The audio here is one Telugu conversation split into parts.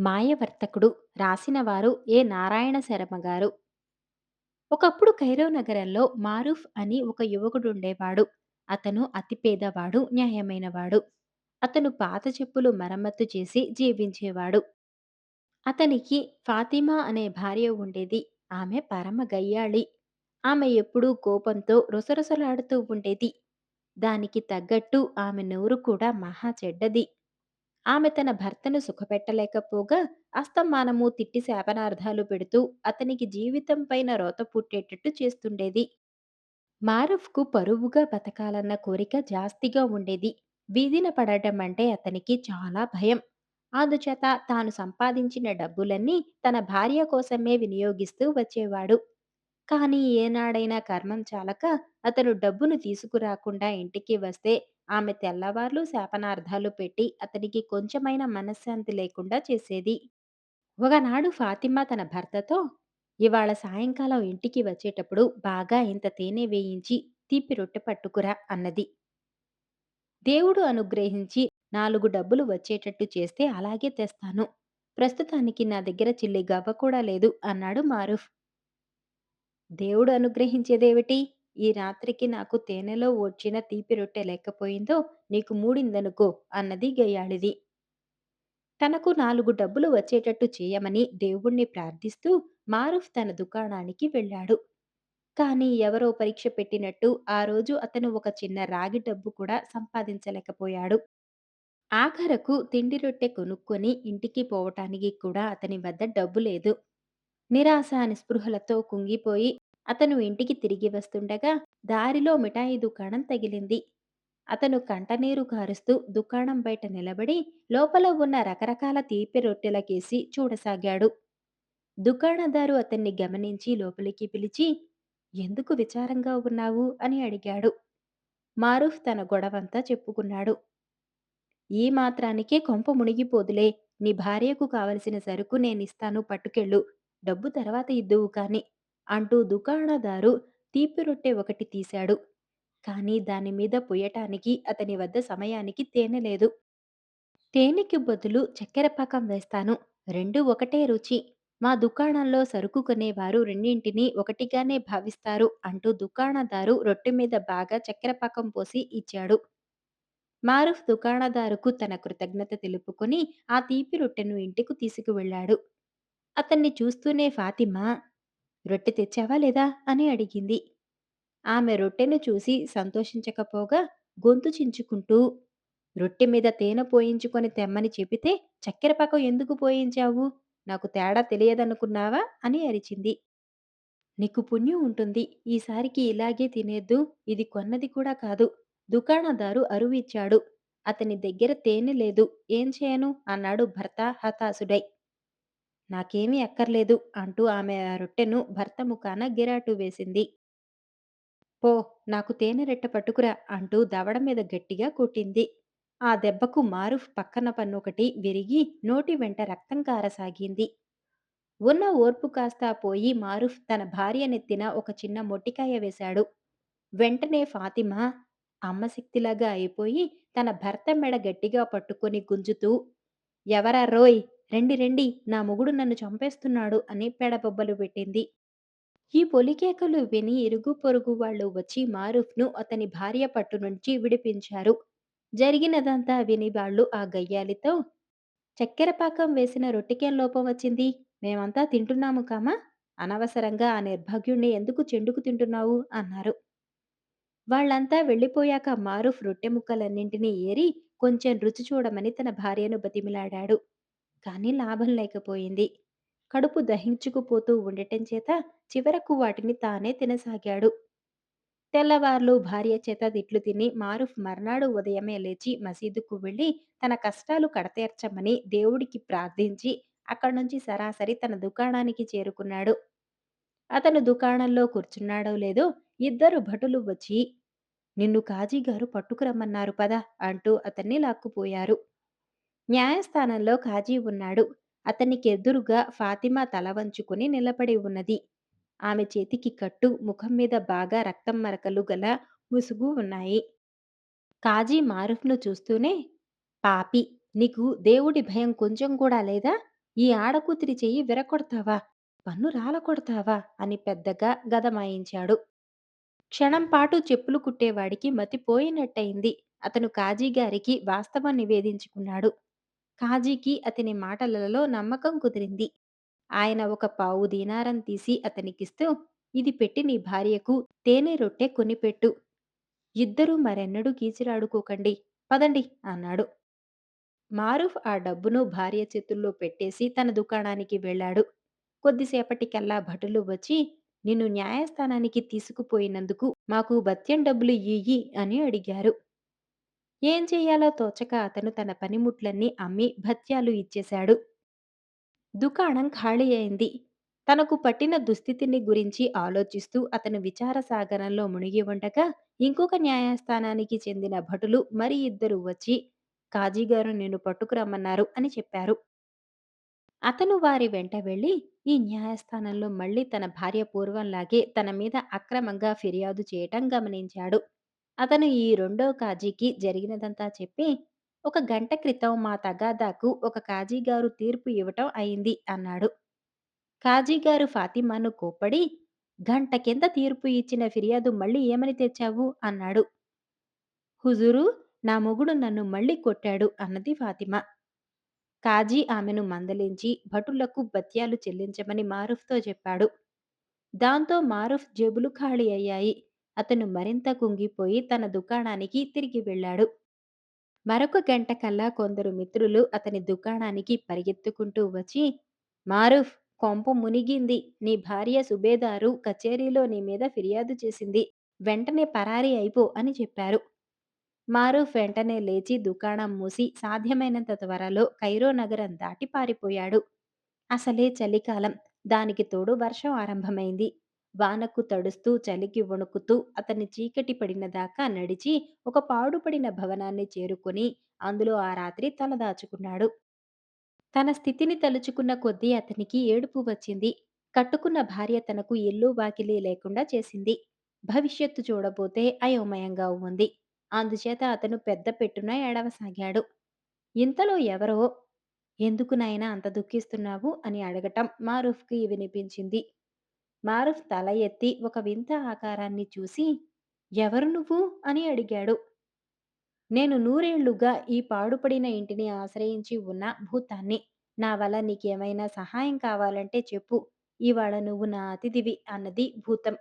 మాయవర్తకుడు రాసినవారు నారాయణ శర్మ గారు. ఒకప్పుడు కైరో నగరంలో మారూఫ్ అని ఒక యువకుడుండేవాడు. అతను అతి పేదవాడు, న్యాయమైనవాడు. అతను పాత చెప్పులు మరమ్మత్తు చేసి జీవించేవాడు. అతనికి ఫాతిమా అనే భార్య ఉండేది. ఆమె పరమ గయ్యాళి. ఆమె ఎప్పుడూ కోపంతో రుసరుసలాడుతూ ఉండేది. దానికి తగ్గట్టు ఆమె నోరు కూడా మహా చెడ్డది. ఆమె తన భర్తను సుఖపెట్టలేకపోగా అస్తమానము తిట్టి శాపనార్థాలు పెడుతూ అతనికి జీవితం పైన రోత పుట్టేటట్టు చేస్తుండేది. మారఫ్కు పరువుగా బతకాలన్న కోరిక జాస్తిగా ఉండేది. వీధిన పడటం అంటే అతనికి చాలా భయం. అందుచేత తాను సంపాదించిన డబ్బులన్నీ తన భార్య కోసమే వినియోగిస్తూ వచ్చేవాడు. కానీ ఏనాడైనా కర్మం చాలక అతను డబ్బును తీసుకురాకుండా ఇంటికి వస్తే ఆమె తెల్లవార్లు శాపనార్థాలు పెట్టి అతనికి కొంచెమైనా మనశ్శాంతి లేకుండా చేసేది. ఒకనాడు ఫాతిమా తన భర్తతో, ఇవాళ సాయంకాలం ఇంటికి వచ్చేటప్పుడు బాగా ఇంత తేనె వేయించి తీపి రొట్టె పట్టుకురా అన్నది. దేవుడు అనుగ్రహించి 4 డబ్బులు వచ్చేటట్టు చేస్తే అలాగే తెస్తాను. ప్రస్తుతానికి నా దగ్గర చిల్లి గవ్వ కూడా లేదు అన్నాడు మారూఫ్. దేవుడు అనుగ్రహించేదేవిటి? ఈ రాత్రికి నాకు తేనెలో ఓడ్చిన తీపి రొట్టె లేకపోయిందో నీకు మూడిందనుకో అన్నది గయ్యాళిది. తనకు 4 డబ్బులు వచ్చేటట్టు చేయమని దేవుణ్ణి ప్రార్థిస్తూ మారూఫ్ తన దుకాణానికి వెళ్ళాడు. కానీ ఎవరో పరీక్ష పెట్టినట్టు ఆ రోజు అతను ఒక చిన్న రాగి డబ్బు కూడా సంపాదించలేకపోయాడు. ఆఖరకు తిండి రొట్టె కొనుక్కొని ఇంటికి పోవటానికి కూడా అతని వద్ద డబ్బు లేదు. నిరాశ నిస్పృహలతో కుంగిపోయి అతను ఇంటికి తిరిగి వస్తుండగా దారిలో మిఠాయి దుకాణం తగిలింది. అతను కంటనీరు కారుస్తూ దుకాణం బయట నిలబడి లోపల ఉన్న రకరకాల తీపి రొట్టెలకేసి చూడసాగాడు. దుకాణదారు అతన్ని గమనించి లోపలికి పిలిచి, ఎందుకు విచారంగా ఉన్నావు అని అడిగాడు. మారూఫ్ తన గొడవంతా చెప్పుకున్నాడు. ఈ మాత్రానికే కొంప మునిగిపోదులే. నీ భార్యకు కావలసిన సరుకు నేనిస్తాను పట్టుకెళ్ళు. డబ్బు తర్వాత ఇద్దువు కాని అంటూ దుకాణదారు తీపి రొట్టె ఒకటి తీశాడు. కానీ దానిమీద పొయ్యటానికి అతని వద్ద సమయానికి తేనె లేదు. తేనెకి బదులు చక్కెర పాకం వేస్తాను. రెండూ ఒకటే రుచి. మా దుకాణంలో సరుకు కొనేవారు రెండింటినీ ఒకటిగానే భావిస్తారు అంటూ దుకాణదారు రొట్టె మీద బాగా చక్కెర పాకం పోసి ఇచ్చాడు. మారూఫ్ దుకాణదారుకు తన కృతజ్ఞత తెలుపుకొని ఆ తీపి రొట్టెను ఇంటికి తీసుకువెళ్ళాడు. అతన్ని చూస్తూనే ఫాతిమా, రొట్టె తెచ్చావా లేదా అని అడిగింది. ఆమె రొట్టెను చూసి సంతోషించకపోగా గొంతు చించుకుంటూ, రొట్టె మీద తేనె పోయించుకొని తెమ్మని చెబితే చక్కెర పాకం ఎందుకు పోయించావు? నాకు తేడా తెలియదనుకున్నావా అని అరిచింది. నీకు పుణ్యం ఉంటుంది. ఈసారికి ఇలాగే తినేద్దు. ఇది కొన్నది కూడా కాదు. దుకాణదారు అరువిచ్చాడు. అతని దగ్గర తేనె లేదు. ఏం చేయను అన్నాడు భర్త హతాశుడై. నాకేమీ అక్కర్లేదు అంటూ ఆమె ఆ రొట్టెను భర్త ముఖాన గిరాటు వేసింది. పో, నాకు తేనె రెట్ట పట్టుకురా అంటూ దవడ మీద గట్టిగా కొట్టింది. ఆ దెబ్బకు మారూఫ్ పక్కన పన్నొకటి విరిగి నోటి వెంట రక్తం కారసాగింది. ఉన్న ఓర్పు కాస్తా పోయి మారూఫ్ తన భార్య నెత్తిన ఒక చిన్న మొట్టికాయ వేశాడు. వెంటనే ఫాతిమా అమ్మ శక్తిలాగా అయిపోయి తన భర్త మెడ గట్టిగా పట్టుకొని గుంజుతూ, ఎవరా రోయ్, రండి రండి, నా మొగుడు నన్ను చంపేస్తున్నాడు అని పెడబొబ్బలు పెట్టింది. ఈ పొలికేకలు విని ఇరుగు పొరుగు వాళ్ళు వచ్చి మారూఫ్ను అతని భార్య పట్టు నుంచి విడిపించారు. జరిగినదంతా విని వాళ్ళు ఆ గయ్యాలితో, చక్కెర పాకం వేసిన రొట్టెకేం లోపం వచ్చింది? మేమంతా తింటున్నాము కామా? అనవసరంగా ఆ నిర్భాగ్యుణ్ణి ఎందుకు చెండుకు తింటున్నావు అన్నారు. వాళ్ళంతా వెళ్ళిపోయాక మారూఫ్ రొట్టె ముక్కలన్నింటినీ ఏరి కొంచెం రుచి చూడమని తన భార్యను బతిమిలాడాడు. కానీ లాభం లేకపోయింది. కడుపు దహించుకుపోతూ ఉండటం చేత చివరకు వాటిని తానే తినసాగాడు. తెల్లవార్లు భార్య చేత తిట్లు తిని మారూఫ్ మర్నాడు ఉదయమే లేచి మసీదుకు వెళ్లి తన కష్టాలు కడతేర్చమని దేవుడికి ప్రార్థించి అక్కడి నుంచి సరాసరి తన దుకాణానికి చేరుకున్నాడు. అతను దుకాణంలో కూర్చున్నాడో లేదో ఇద్దరు భటులు వచ్చి, నిన్ను కాజీగారు పట్టుకురమ్మన్నారు పద అంటూ అతన్ని లాక్కుపోయారు. న్యాయస్థానంలో కాజీ ఉన్నాడు. అతనికెదురుగా ఫాతిమా తల వంచుకుని నిలబడి ఉన్నది. ఆమె చేతికి కట్టు, ముఖం మీద బాగా రక్తం మరకలు గల ముసుగు ఉన్నాయి. కాజీ మారూఫ్‌ను చూస్తూనే, పాపి, నీకు దేవుడి భయం కొంచెం కూడా లేదా? ఈ ఆడకూతురి చెయ్యి విరగొడతావా? పన్ను రాలగొడతావా? అని పెద్దగా గదమాయించాడు. క్షణం పాటు చెప్పులు కుట్టేవాడికి మతిపోయినట్టయింది. అతను కాజీగారికి వాస్తవం నివేదించుకున్నాడు. కాజీకి అతని మాటలలో నమ్మకం కుదిరింది. ఆయన ఒక పావు దీనారం తీసి అతనికిస్తూ, ఇది పెట్టి నీ భార్యకు తేనె రొట్టె కొనిపెట్టు. ఇద్దరూ మరెన్నడూ కీచులాడుకోకండి. పదండి అన్నాడు. మారూఫ్ ఆ డబ్బును భార్య చేతుల్లో పెట్టేసి తన దుకాణానికి వెళ్ళాడు. కొద్దిసేపటికల్లా భటులు వచ్చి, నిన్ను న్యాయస్థానానికి తీసుకుపోయినందుకు మాకు భత్యం డబ్బులు ఇయ్యి అని అడిగారు. ఏం చెయ్యాలో తోచక అతను తన పనిముట్లన్నీ అమ్మి భత్యాలు ఇచ్చేశాడు. దుకాణం ఖాళీ అయింది. తనకు పట్టిన దుస్థితిని గురించి ఆలోచిస్తూ అతను విచార సాగరంలో మునిగి ఉండగా, ఇంకొక న్యాయస్థానానికి చెందిన భటులు మరి ఇద్దరు వచ్చి, కాజీగారు నిన్ను పట్టుకురమ్మన్నారు అని చెప్పారు. అతను వారి వెంట వెళ్ళి, ఈ న్యాయస్థానంలో మళ్ళీ తన భార్య పూర్వంలాగే తన మీద అక్రమంగా ఫిర్యాదు చేయటం గమనించాడు. అతను ఈ రెండో కాజీకి జరిగినదంతా చెప్పి, ఒక గంట క్రితం మా తగాదాకు ఒక కాజీగారు తీర్పు ఇవ్వటం అయింది అన్నాడు. కాజీగారు ఫాతిమాను కోప్పడి, గంట కింద తీర్పు ఇచ్చిన ఫిర్యాదు మళ్ళీ ఏమని తెచ్చావు అన్నాడు. హుజూరు, నా మొగుడు నన్ను మళ్ళీ కొట్టాడు అన్నది ఫాతిమా. కాజీ ఆమెను మందలించి భటులకు బత్యాలు చెల్లించమని మారూఫ్‌తో చెప్పాడు. దాంతో మారూఫ్ జేబులు ఖాళీ అయ్యాయి. అతను మరింత కుంగిపోయి తన దుకాణానికి తిరిగి వెళ్ళాడు. మరొక గంట కల్లా కొందరు మిత్రులు అతని దుకాణానికి పరిగెత్తుకుంటూ వచ్చి, మారూఫ్, కొంప మునిగింది. నీ భార్య సుబేదారు కచేరీలో నీ మీద ఫిర్యాదు చేసింది. వెంటనే పరారీ అయిపో అని చెప్పారు. మారూఫ్ వెంటనే లేచి దుకాణం మూసి సాధ్యమైనంత త్వరలో కైరో నగరం దాటి పారిపోయాడు. అసలే చలికాలం. దానికి తోడు వర్షం ఆరంభమైంది. వానకు తడుస్తూ చలికి వణుకుతూ అతని చీకటి పడిన దాకా నడిచి ఒక పాడుపడిన భవనాన్ని చేరుకొని అందులో ఆ రాత్రి తలదాచుకున్నాడు. తన స్థితిని తలుచుకున్న కొద్దీ అతనికి ఏడుపు వచ్చింది. కట్టుకున్న భార్య తనకు ఇల్లు వాకిలి లేకుండా చేసింది. భవిష్యత్తు చూడబోతే అయోమయంగా ఉంది. అందుచేత అతను పెద్ద పెట్టున ఏడవసాగాడు. ఇంతలో ఎవరో, ఎందుకు నాయనా అంత దుఃఖిస్తున్నావు అని అడగటం మారూఫ్‌కి వినిపించింది. మారూఫ్ తల ఎత్తి ఒక వింత ఆకారాన్ని చూసి, ఎవరు నువ్వు అని అడిగాడు. నేను నూరేళ్లుగా ఈ పాడుపడిన ఇంటిని ఆశ్రయించి ఉన్న భూతాన్ని. నా వల్ల నీకేమైనా సహాయం కావాలంటే చెప్పు. ఇవాళ నువ్వు నా అతిథివి అన్నది భూతం.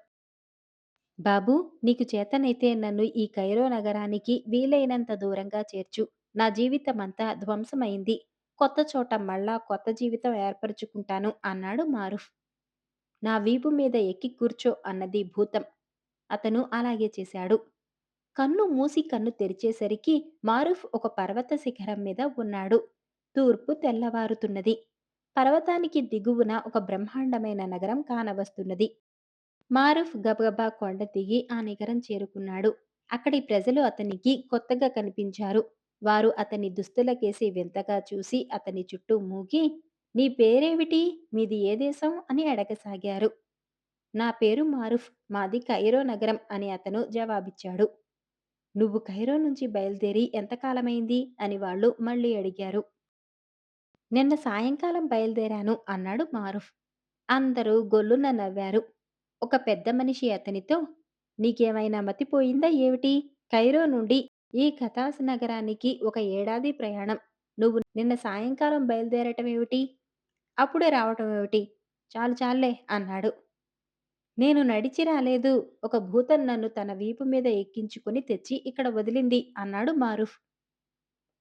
బాబూ, నీకు చేతనైతే నన్ను ఈ కైరో నగరానికి వీలైనంత దూరంగా చేర్చు. నా జీవితమంతా ధ్వంసమైంది. కొత్త చోట మళ్ళా కొత్త జీవితం ఏర్పరుచుకుంటాను అన్నాడు మారూఫ్. నా వీపు మీద ఎక్కి కూర్చో అన్నది భూతం. అతను అలాగే చేశాడు. కన్ను మూసి కన్ను తెరిచేసరికి మారూఫ్ ఒక పర్వత శిఖరం మీద ఉన్నాడు. తూర్పు తెల్లవారుతున్నది. పర్వతానికి దిగువన ఒక బ్రహ్మాండమైన నగరం కానవస్తున్నది. మారూఫ్ గబగబా కొండ దిగి ఆ నిగరం చేరుకున్నాడు. అక్కడి ప్రజలు అతనికి కొత్తగా కనిపించారు. వారు అతని దుస్తులకేసి వింతగా చూసి అతని చుట్టూ మూగి, నీ పేరేమిటి? మీది ఏ దేశం? అని అడగసాగారు. నా పేరు మారూఫ్. మాది కైరో నగరం అని అతను జవాబిచ్చాడు. నువ్వు కైరో నుంచి బయలుదేరి ఎంతకాలమైంది? అని వాళ్ళు మళ్ళీ అడిగారు. నిన్న సాయంకాలం బయలుదేరాను అన్నాడు మారూఫ్. అందరూ గొల్లున నవ్వారు. ఒక పెద్ద మనిషి అతనితో, నీకేమైనా మతిపోయిందా ఏమిటి? కైరో నుండి ఈ ఖతాస్ నగరానికి ఒక ఏడాది ప్రయాణం. నువ్వు నిన్న సాయంకాలం బయలుదేరటమేమిటి? అప్పుడే రావటమేమిటి? చాలు చాలులే అన్నాడు. నేను నడిచి రాలేదు. ఒక భూతం నన్ను తన వీపు మీద ఎక్కించుకుని తెచ్చి ఇక్కడ వదిలింది అన్నాడు మారూఫ్.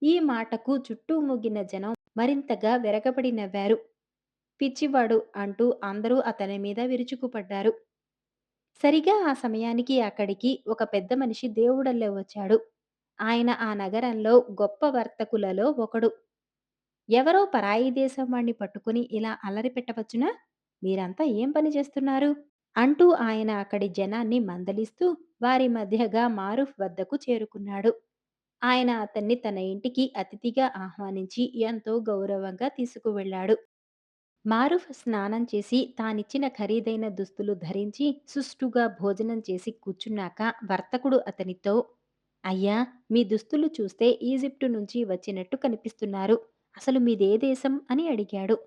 ఈ మాటకు చుట్టూ మూగిన జనం మరింతగా విరగబడి నవ్వారు. పిచ్చివాడు అంటూ అందరూ అతని మీద విరుచుకుపడ్డారు. సరిగా ఆ సమయానికి అక్కడికి ఒక పెద్ద మనిషి దేవుడల్లే వచ్చాడు. ఆయన ఆ నగరంలో గొప్ప వర్తకులలో ఒకడు. ఎవరో పరాయి దేశం వాణ్ణి పట్టుకుని ఇలా అల్లరి పెట్టవచ్చునా? మీరంతా ఏం పని చేస్తున్నారు? అంటూ ఆయన అక్కడి జనాన్ని మందలిస్తూ వారి మధ్యగా మారూఫ్ వద్దకు చేరుకున్నాడు. ఆయన అతన్ని తన ఇంటికి అతిథిగా ఆహ్వానించి ఎంతో గౌరవంగా తీసుకువెళ్ళాడు. మారూఫ్ స్నానం చేసి తానిచ్చిన ఖరీదైన దుస్తులు ధరించి సుష్టుగా భోజనం చేసి కూర్చున్నాక వర్తకుడు అతనితో, అయ్యా, మీ దుస్తులు చూస్తే ఈజిప్టు నుంచి వచ్చినట్టు కనిపిస్తున్నారు. అసలు మీదే దేశం అని అడిగాడు.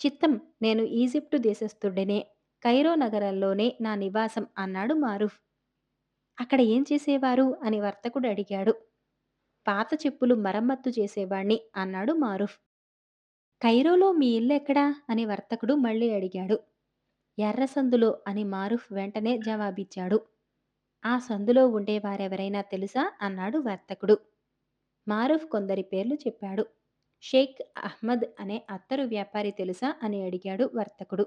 చిత్తం, నేను ఈజిప్టు దేశస్థుడినే. కైరో నగరంలోనే నా నివాసం అన్నాడు మారూఫ్. అక్కడ ఏం చేసేవారు అని వర్తకుడు అడిగాడు. పాత చెప్పులు మరమ్మత్తు చేసేవాణ్ణి అన్నాడు మారూఫ్. కైరోలో మీ ఇల్లెక్కడా అని వర్తకుడు మళ్ళీ అడిగాడు. ఎర్ర సందులో అని మారూఫ్ వెంటనే జవాబిచ్చాడు. ఆ సందులో ఉండేవారెవరైనా తెలుసా అన్నాడు వర్తకుడు. మారూఫ్ కొందరి పేర్లు చెప్పాడు. షేక్ అహ్మద్ అనే అత్తరు వ్యాపారి తెలుసా అని అడిగాడు వర్తకుడు.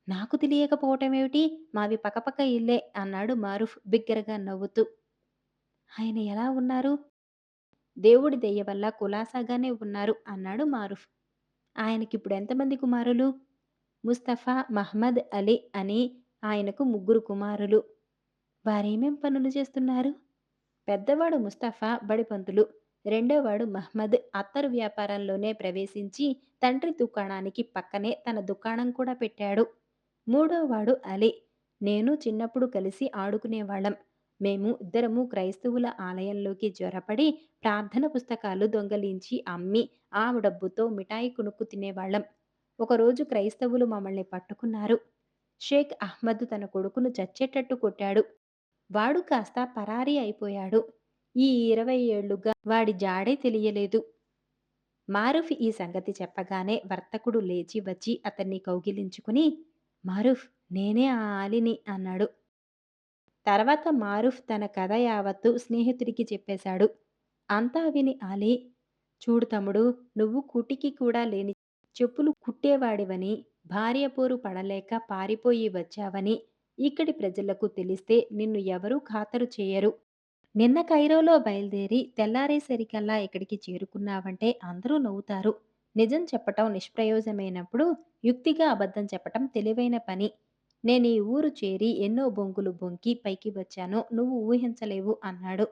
నాకు తెలియకపోవటమేమిటి? మావి పకపక ఇల్లే అన్నాడు మారూఫ్ బిగ్గరగా నవ్వుతూ. ఆయన ఎలా ఉన్నారు? దేవుడి దయ వల్ల కులాసాగానే ఉన్నారు అన్నాడు మారూఫ్. ఆయనకిప్పుడు ఎంతమంది కుమారులు? ముస్తఫా, మహ్మద్ అలీ అని ఆయనకు ముగ్గురు కుమారులు. వారేమేం పనులు చేస్తున్నారు? పెద్దవాడు ముస్తఫా బడిపంతులు. రెండోవాడు మహ్మద్ అత్తరు వ్యాపారంలోనే ప్రవేశించి తండ్రి దుకాణానికి పక్కనే తన దుకాణం కూడా పెట్టాడు. మూడోవాడు అలీ. నేను చిన్నప్పుడు కలిసి ఆడుకునేవాళ్ళం. మేము ఇద్దరము క్రైస్తవుల ఆలయంలోకి జ్వరపడి ప్రార్థన పుస్తకాలు దొంగలించి అమ్మి ఆ డబ్బుతో మిఠాయి కొనుక్కు తినేవాళ్ళం. ఒకరోజు క్రైస్తవులు మమ్మల్ని పట్టుకున్నారు. షేక్ అహ్మద్ తన కొడుకును చచ్చేటట్టు కొట్టాడు. వాడు కాస్త పరారీ అయిపోయాడు. ఈ 20 ఏళ్లుగా వాడి జాడే తెలియలేదు. మారూఫ్ ఈ సంగతి చెప్పగానే వర్తకుడు లేచి వచ్చి అతన్ని కౌగిలించుకుని, మారూఫ్, నేనే ఆ ఆలిని అన్నాడు. తర్వాత మారూఫ్ తన కథ యావత్తు స్నేహితుడికి చెప్పేశాడు. అంతా విని ఆలీ, చూడు తమ్ముడు, నువ్వు కూటికి కూడా లేని చెప్పులు కుట్టేవాడివని, భార్య పోరు పడలేక పారిపోయి వచ్చావని ఇక్కడి ప్రజలకు తెలిస్తే నిన్ను ఎవరూ ఖాతరు చేయరు. నిన్న కైరోలో బయలుదేరి తెల్లారేసరికల్లా ఇక్కడికి చేరుకున్నావంటే అందరూ నవ్వుతారు. నిజం చెప్పటం నిష్ప్రయోజనమైనప్పుడు యుక్తిగా అబద్ధం చెప్పటం తెలివైన పని. నేనీ ఊరు చేరి ఎన్నో బొంకులు బొంకి పైకి వచ్చానో నువ్వు ఊహించలేవు అన్నాడు.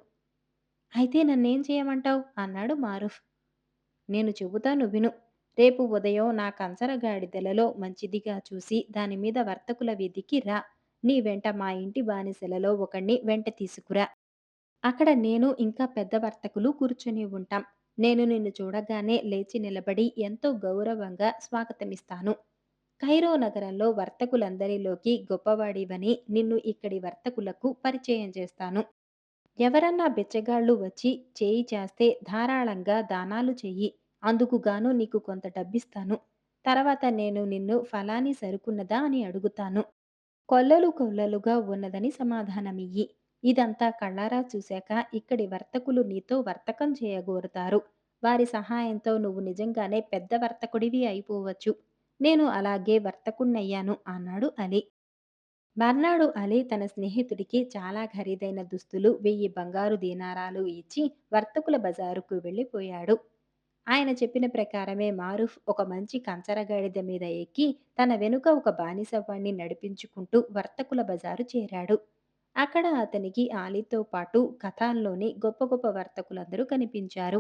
అయితే నన్నేం చేయమంటావ్ అన్నాడు మారూఫ్. నేను చెబుతాను విను. రేపు ఉదయం నా కంచరగాడిదెలలో మంచిదిగా చూసి దానిమీద వర్తకుల వీధికి రా. నీ వెంట మా ఇంటి బానిసలలో ఒకణ్ణి వెంట తీసుకురా. అక్కడ నేను ఇంకా పెద్ద వర్తకులు కూర్చొని ఉంటాం. నేను నిన్ను చూడగానే లేచి నిలబడి ఎంతో గౌరవంగా స్వాగతమిస్తాను. కైరో నగరంలో వర్తకులందరిలోకి గొప్పవాడివని నిన్ను ఇక్కడి వర్తకులకు పరిచయం చేస్తాను. ఎవరన్నా బిచ్చగాళ్ళు వచ్చి చేయి చేస్తే ధారాళంగా దానాలు చెయ్యి. అందుకుగాను నీకు కొంత డబ్బిస్తాను. తర్వాత నేను నిన్ను ఫలాని సరుకున్నదా అని అడుగుతాను. కొల్లలు కొల్లలుగా ఉన్నదని సమాధానమియ్యి. ఇదంతా కళ్ళారా చూశాక ఇక్కడి వర్తకులు నీతో వర్తకం చేయగోరుతారు. వారి సహాయంతో నువ్వు నిజంగానే పెద్ద వర్తకుడివి అయిపోవచ్చు. నేను అలాగే వర్తకుణ్ణయ్యాను అన్నాడు అలీ. మర్నాడు అలీ తన స్నేహితుడికి చాలా ఖరీదైన దుస్తులు 1000 బంగారు దీనారాలు ఇచ్చి వర్తకుల బజారుకు వెళ్ళిపోయాడు. ఆయన చెప్పిన ప్రకారమే మారూఫ్ ఒక మంచి కంచరగాడిద మీద ఎక్కి తన వెనుక ఒక బానిసవాణ్ణి నడిపించుకుంటూ వర్తకుల బజారు చేరాడు. అక్కడ అతనికి ఆలీతో పాటు ఖతాన్లోని గొప్ప గొప్ప వర్తకులందరూ కనిపించారు.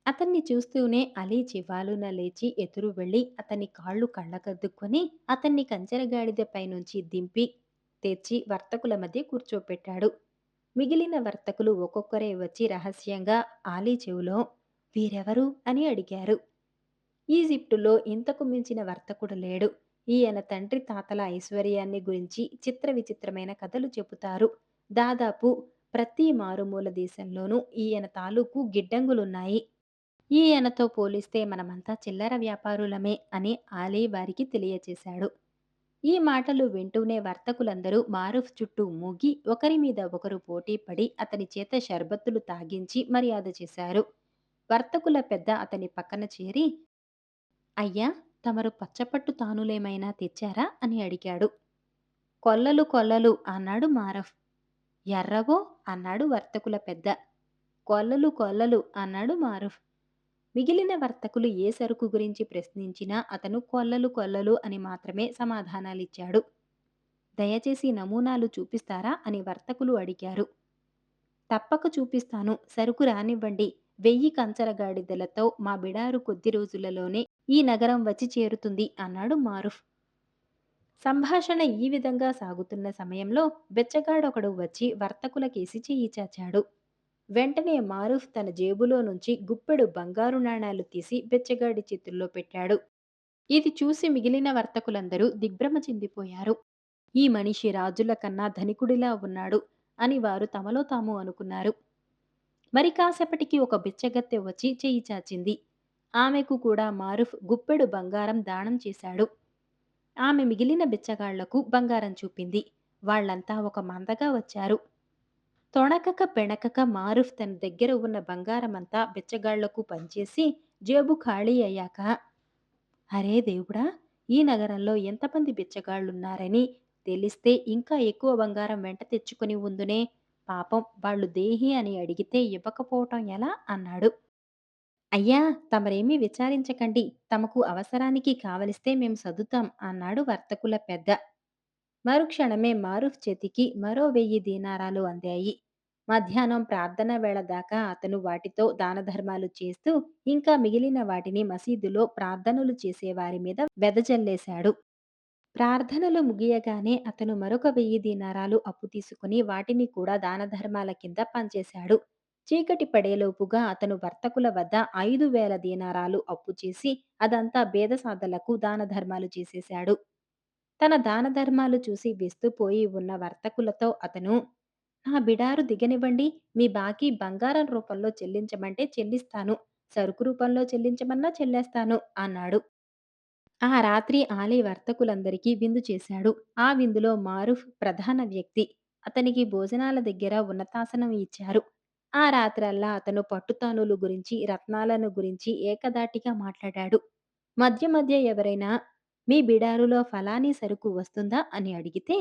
అతన్ని చూస్తూనే అలీ చివాలున లేచి ఎదురు వెళ్ళి అతని కాళ్ళు కళ్ళకద్దుకొని అతన్ని కంచెరగాడిదపై నుంచి దింపి తెచ్చి వర్తకుల మధ్య కూర్చోపెట్టాడు. మిగిలిన వర్తకులు ఒక్కొక్కరే వచ్చి రహస్యంగా ఆలీ చెవులో వీరెవరు అని అడిగారు. ఈజిప్టులో ఇంతకు మించిన వర్తకుడు లేడు. ఈయన తండ్రి తాతల ఐశ్వర్యాన్ని గురించి చిత్ర విచిత్రమైన కథలు చెబుతారు. దాదాపు ప్రతి మారుమూల దేశంలోనూ ఈయన తాలూకు గిడ్డంగులున్నాయి. ఈయనతో పోలిస్తే మనమంతా చిల్లర వ్యాపారులమే అని ఆలీ వారికి తెలియచేశాడు. ఈ మాటలు వింటూనే వర్తకులందరూ మారూఫ్ చుట్టూ మూగి ఒకరి మీద ఒకరు పోటీ పడి అతని చేత షర్బత్తులు తాగించి మర్యాద చేశారు. వర్తకుల పెద్ద అతని పక్కన చేరి, అయ్యా, తమరు పచ్చపట్టు తానులేమైనా తెచ్చారా అని అడిగాడు. కొల్లలు కొల్లలు అన్నాడు మారఫ్. ఎర్రవో అన్నాడు వర్తకుల పెద్ద. కొల్లలు కొల్లలు అన్నాడు మారఫ్. మిగిలిన వర్తకులు ఏ సరుకు గురించి ప్రశ్నించినా అతను కొల్లలు కొల్లలు అని మాత్రమే సమాధానాలిచ్చాడు. దయచేసి నమూనాలు చూపిస్తారా అని వర్తకులు అడిగారు. తప్పక చూపిస్తాను, సరుకు రానివ్వండి. 1000 కంచరగాడిదలతో మా బిడారు కొద్ది రోజులలోనే ఈ నగరం వచ్చి చేరుతుంది అన్నాడు మారుఫ్. సంభాషణ ఈ విధంగా సాగుతున్న సమయంలో బెచ్చగాడొకడు వచ్చి వర్తకులకేసి చెయ్యి చాచాడు. వెంటనే మారూఫ్ తన జేబులో నుంచి గుప్పెడు బంగారు నాణాలు తీసి బెచ్చగాడి చేతుల్లో పెట్టాడు. ఇది చూసి మిగిలిన వర్తకులందరూ దిగ్భ్రమ చెందిపోయారు. ఈ మనిషి రాజుల కన్నా ధనికుడిలా ఉన్నాడు అని వారు తమలో తాము అనుకున్నారు. మరి కాసేపటికి ఒక బిచ్చగత్తె వచ్చి చెయ్యి చాచింది. ఆమెకు కూడా మారుఫ్ గుప్పెడు బంగారం దానం చేశాడు. ఆమె మిగిలిన బిచ్చగాళ్లకు బంగారం చూపింది. వాళ్ళంతా ఒక మందగా వచ్చారు. తొణకక బెణకక మారుఫ్ తన దగ్గర ఉన్న బంగారమంతా బిచ్చగాళ్లకు పంచేసి జేబు ఖాళీ అయ్యాక, అరే దేవుడా! ఈ నగరంలో ఎంతమంది బిచ్చగాళ్లున్నారని తెలిస్తే ఇంకా ఎక్కువ బంగారం వెంట తెచ్చుకుని ఉందునే. పాపం వాళ్ళు దేహి అని అడిగితే ఇవ్వకపోవటం ఎలా అన్నాడు. అయ్యా! తమరేమీ విచారించకండి. తమకు అవసరానికి కావలిస్తే మేం సర్దుతాం అన్నాడు వర్తకుల పెద్ద. మరుక్షణమే మారూఫ్ చేతికి మరో 1000 దీనారాలు అందాయి. మధ్యాహ్నం ప్రార్థన వేళ దాకా అతను వాటితో దానధర్మాలు చేస్తూ ఇంకా మిగిలిన వాటిని మసీదులో ప్రార్థనలు చేసేవారి మీద వెదజల్లేశాడు. ప్రార్థనలు ముగియగానే అతను మరొక 1000 దీనారాలు అప్పు తీసుకుని వాటిని కూడా దానధర్మాల కింద పంచేశాడు. చీకటి పడేలోపుగా అతను వర్తకుల వద్ద 5000 దీనారాలు అప్పు చేసి అదంతా బేదసాదలకు దానధర్మాలు చేసేశాడు. తన దానధర్మాలు చూసి విస్తుపోయి ఉన్న వర్తకులతో అతను, నా బిడారు దిగనివ్వండి, మీ బాకీ బంగారం రూపంలో చెల్లించమంటే చెల్లిస్తాను, సరుకు రూపంలో చెల్లించమన్నా చెల్లేస్తాను అన్నాడు. ఆ రాత్రి ఆలీ వర్తకులందరికీ విందు చేశాడు. ఆ విందులో మారూఫ్ ప్రధాన వ్యక్తి. అతనికి భోజనాల దగ్గర ఉన్నతాసనం ఇచ్చారు. ఆ రాత్రల్లా అతను పట్టుతానులు గురించి, రత్నాలను గురించి ఏకధాటిగా మాట్లాడాడు. మధ్య మధ్య ఎవరైనా మీ బిడారులో ఫలానీ సరుకు వస్తుందా అని అడిగితే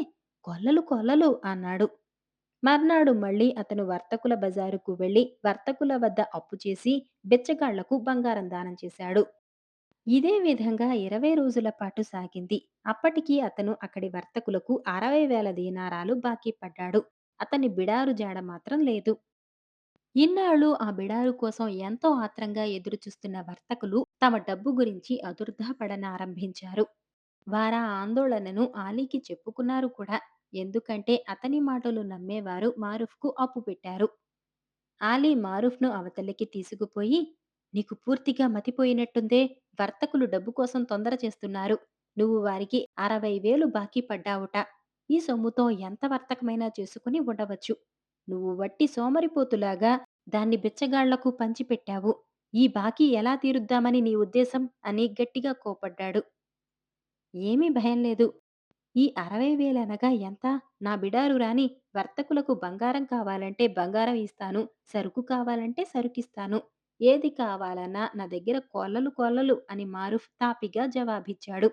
కొల్లలు కొల్లలు అన్నాడు. మర్నాడు మళ్ళీ అతను వర్తకుల బజారుకు వెళ్లి వర్తకుల వద్ద అప్పు చేసి బెచ్చగాళ్లకు బంగారం దానం చేశాడు. ఇదే విధంగా 20 రోజుల పాటు సాగింది. అప్పటికి అతను అక్కడి వర్తకులకు 60,000 దీనారాలు బాకీ పడ్డాడు. అతని బిడారు జాడ మాత్రం లేదు. ఇన్నాళ్ళు ఆ బిడారు కోసం ఎంతో ఆత్రంగా ఎదురుచూస్తున్న వర్తకులు తమ డబ్బు గురించి అదుర్ధాపడనారంభించారు. వారా ఆందోళనను ఆలీకి చెప్పుకున్నారు కూడా. ఎందుకంటే అతని మాటలు నమ్మేవారు మారూఫ్కు అప్పు పెట్టారు. ఆలీ మారూఫ్‌ను అవతలికి తీసుకుపోయి, "నీకు పూర్తిగా మతిపోయినట్టుందే. వర్తకులు డబ్బు కోసం తొందర చేస్తున్నారు. నువ్వు వారికి 60,000 బాకీ పడ్డావుట. ఈ సొమ్ముతో ఎంత వర్తకమైనా చేసుకుని ఉండవచ్చు. నువ్వు వట్టి సోమరిపోతులాగా దాన్ని బిచ్చగాళ్లకు పంచిపెట్టావు. ఈ బాకీ ఎలా తీరుద్దామని నీ ఉద్దేశం?" అని గట్టిగా కోపడ్డాడు. "ఏమీ భయం లేదు. ఈ 60,000 అనగా ఎంత? నా బిడారు రాని, వర్తకులకు బంగారం కావాలంటే బంగారం ఇస్తాను, సరుకు కావాలంటే సరుకిస్తాను. ఏది కావాలన్నా నా దగ్గర కొల్లలు కొల్లలు అని మారూఫ్ తాపిగా జవాబిచ్చాడు.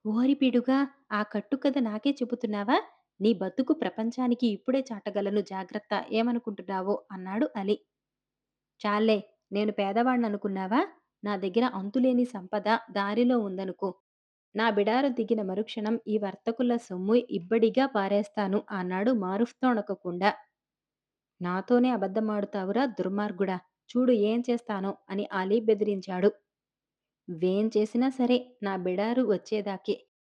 ఓరి పిడుగా! ఆ కట్టుకథ నాకే చెబుతున్నావా? నీ బతుకు ప్రపంచానికి ఇప్పుడే చాటగలను జాగ్రత్త ఏమనుకుంటున్నావో అన్నాడు అలీ. చాల్లే, నేను పేదవాణ్ణనుకున్నావా? నా దగ్గర అంతులేని సంపద దారిలో ఉందనుకో. నా బిడారు దిగిన మరుక్షణం ఈ వర్తకుల సొమ్ము ఇబ్బడిగా పారేస్తాను అన్నాడు మారూఫ్ తొణకకుండా. నాతోనే అబద్ధమాడుతావురా దుర్మార్గుడా! చూడు ఏం చేస్తానో అని అలీ బెదిరించాడు. వేం చేసినా సరే నా బిడారు వచ్చేదాకే.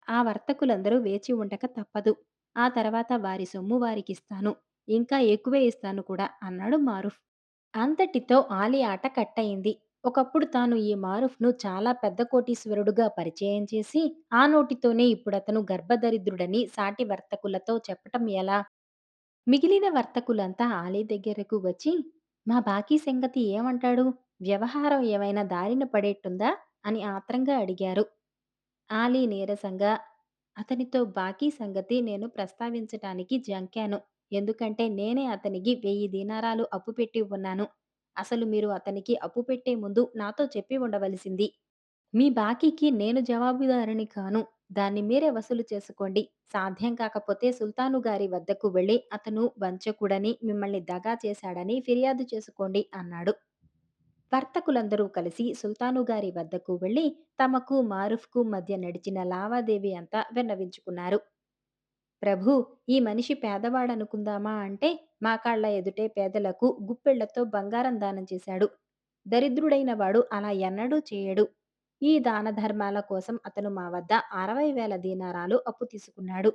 ఆ వర్తకులందరూ వేచి ఉండక తప్పదు. ఆ తర్వాత వారి సొమ్ము వారికిస్తాను. ఇంకా ఎక్కువే ఇస్తాను కూడా అన్నాడు మారూఫ్. అంతటితో ఆలి ఆట కట్టయింది. ఒకప్పుడు తాను ఈ మారూఫ్‌ను చాలా పెద్ద కోటీశ్వరుడుగా పరిచయం చేసి, ఆ నోటితోనే ఇప్పుడతను గర్భదరిద్రుడని సాటి వర్తకులతో చెప్పటం ఎలా? మిగిలిన వర్తకులంతా ఆలీ దగ్గరకు వచ్చి, మా బాకీ సంగతి ఏమంటాడు? వ్యవహారం ఏమైనా దారిన పడేట్టుందా? అని ఆత్రంగా అడిగారు. ఆలీ నీరసంగా, అతనితో బాకీ సంగతి నేను ప్రస్తావించటానికి జంకాను. ఎందుకంటే నేనే అతనికి 1000 దీనారాలు అప్పు పెట్టి ఉన్నాను. అసలు మీరు అతనికి అప్పు పెట్టే ముందు నాతో చెప్పి ఉండవలసింది. మీ బాకీకి నేను జవాబుదారిని కాను. దాన్ని మీరే వసూలు చేసుకోండి. సాధ్యం కాకపోతే సుల్తాను గారి వద్దకు వెళ్లి అతను వంచకుడని, మిమ్మల్ని దగా చేశాడని ఫిర్యాదు చేసుకోండి అన్నాడు. వర్తకులందరూ కలిసి సుల్తాను గారి వద్దకు వెళ్లి తమకు మారూఫ్‌కు మధ్య నడిచిన లావాదేవీ అంతా విన్నవించుకున్నారు. ప్రభూ, ఈ మనిషి పేదవాడనుకుందామా అంటే మా కళ్ళ ఎదుటే పేదలకు గుప్పెళ్లతో బంగారం దానం చేశాడు. దరిద్రుడైన వాడు అలా ఎన్నడూ చేయడు. ఈ దాన ధర్మాల కోసం అతను మా వద్ద 60,000 దీనారాలు అప్పు తీసుకున్నాడు.